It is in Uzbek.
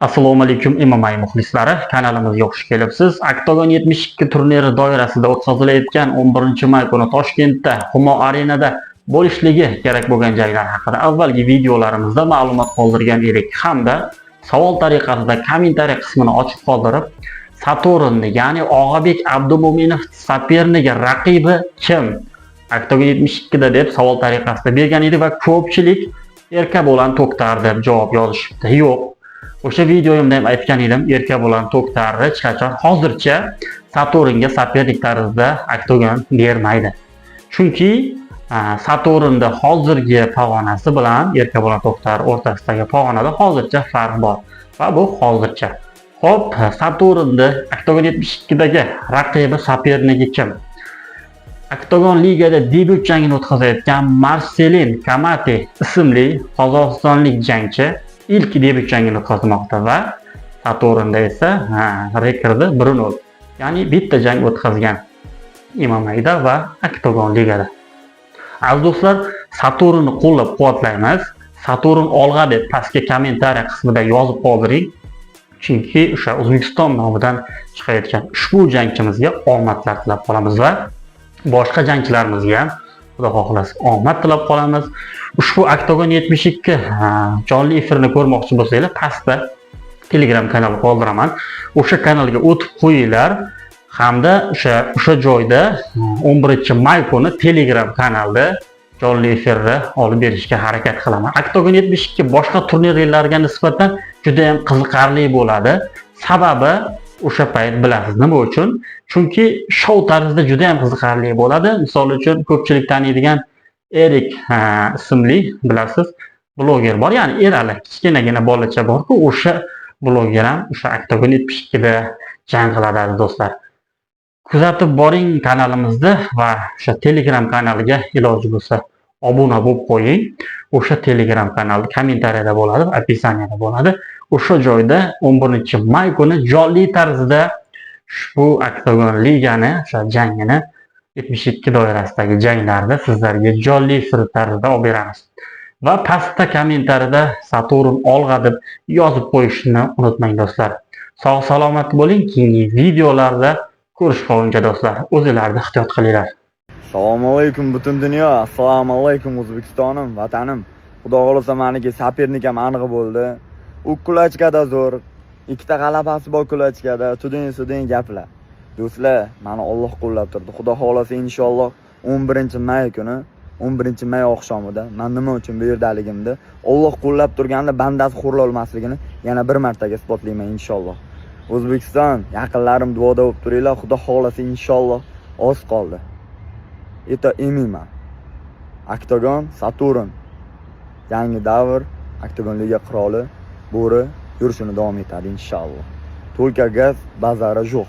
Assalomu alaykum MMA muxlislari, kanalimizga xush kelibsiz. Octagon 72 turniri doirasida o'tkazilayotgan 11-may kuni Toshkentda Humo Arenada bo'lishligi kerak bo'lgan janglar haqida avvalgi videolarimizda ma'lumot qoldirgan edik hamda savol tariqasida kommentariy qismini ochiq qoldirib, Saturnni, ya'ni Og'abek Abdumo'minov Sapernigi raqibi kim? Octagon 72 da deb savol tariqasida bergan edi va ko'pchilik Erkabo'lan To'xtar deb javob yozishibdi. Yo'q. O'sha videoyimda ham aytgan edim, Erkabo'lan To'xtarni hech qachon hozircha Saturnga saperlik tarzida Octagon bermaydi. Chunki Saturnda hozirgi pog'onasi bilan Erkabo'lan To'xtar o'rtasidagi pog'onada hozircha farq bor va bu hozircha. Xo'p, Saturnda Octagon 72 dagi raqibi sapernigi kim? Octagon ligada debyut jangini o'tkazayotgan Marselin Kamate ismli qozog'istonlik jangchi ilk debyut jangini o'tkazmoqda va Saturnda esa rekordi 1-0. Ya'ni bitta jang o'tkazgan MMA'da va Octagon ligada. Aziz do'stlar, Saturnni qo'llab-quvvatlaymiz. Saturn olg'a deb pastga kommentariy qismida yozib qoldiring. Chunki o'sha O'zbekiston nomidan chiqayotgan ushbu jangchimizga omadlar tilab qolamiz va boshqa jangchilarimizga ham Xudo xohlasa omad tilab qolamiz. Ushbu Octagon 72 jonli efirni ko'rmoqchi bo'lsanglar, pastda Telegram kanali qoldiraman. O'sha kanalga o'tib qo'yinglar hamda o'sha joyda 11-may kuni Telegram kanalida jonli efirni olib berishga harakat qilaman. Octagon 72 boshqa turnirlarga nisbatan juda ham qiziqarli bo'ladi. Sababi o'sha payt bilasiz nima uchun? Chunki shou tarzida juda ham qiziqarli bo'ladi. Misol uchun ko'pchilik taniydigan Erik ismli, bilasiz, bloger bor. Ya'ni Erali, kichkinagina bolacha bor-ku, o'sha bloger ham o'sha Octagon 72 da jang qiladi do'stlar. Kuzatib boring kanalimizda va o'sha Telegram kanaliga iloji bo'lsa obuna bo'lib qo'ying. O'sha Telegram kanali kommentariyada bo'ladi, opisaniyada bo'ladi. O'sha joyda 11-may kuni jonli tarzida ushbu Octagon ligani, o'sha jangini 72 doirasidagi janglarda sizlarga jonli efir tarzida olib beramiz. Va pastda kommentariyada Saturn olg'a deb yozib qo'yishni unutmang do'stlar. Sog' salomat bo'ling, keyingi videolarda ko'rishguncha do'stlar, o'zingizlarni ehtiyot qilinglar. Assalomu alaykum butun dunyo, assalomu alaykum O'zbekistonim, vatanim. Xudo xolasa meniki sapernik ham aniq bo'ldi. U kulachkada zo'r, ikkita g'alabasi bor kulachkada, tuding gaplar. Do'stlar, meni Alloh qo'llab turdi. Xudo xolasa inshaalloh 11-may kuni, 11-may oqshomida men nima uchun bu yerdaligimda Alloh qo'llab turganda bandasi xo'rla olmasligini yana bir martaga isbotlayman inshaalloh. O'zbekiston, yaqinlarim duoda bo'lib turinglar. Xudo xolasa inshaalloh oz qoldi. Eta emiman. Octagon, Saturn. Yangi davr, Octagon liga qiroli bo'ri yurishini davom etadi inshaalloh. To'lka gaz, bazara yo'q.